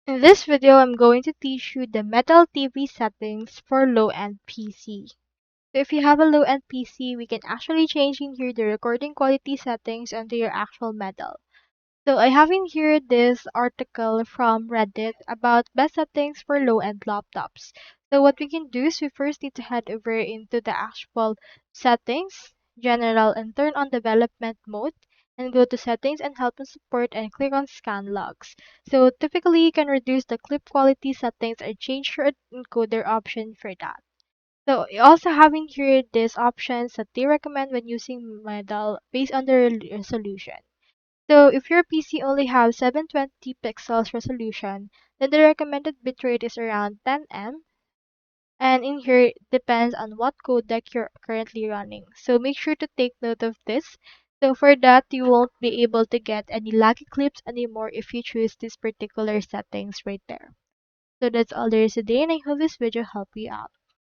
In this video, I'm going to teach you the Metal TV settings for low-end PC. So if you have a low-end PC, we can actually change in here the recording quality settings onto your actual Metal. So I have in here this article from Reddit about best settings for low-end laptops. So what we can do is we first need to head over into the actual settings, general, and turn on development mode and go to settings and help and support and click on scan logs. So typically you can reduce the clip quality settings or change your encoder option for that. So you also have in here these options that they recommend when using Medal based on the resolution. So if your PC only has 720 pixels resolution, then the recommended bitrate is around 10M, and in here it depends on what codec you're currently running. So make sure to take note of this. So for that, you won't be able to get any laggy clips anymore if you choose these particular settings right there. So that's all there is today, and I hope this video helped you out.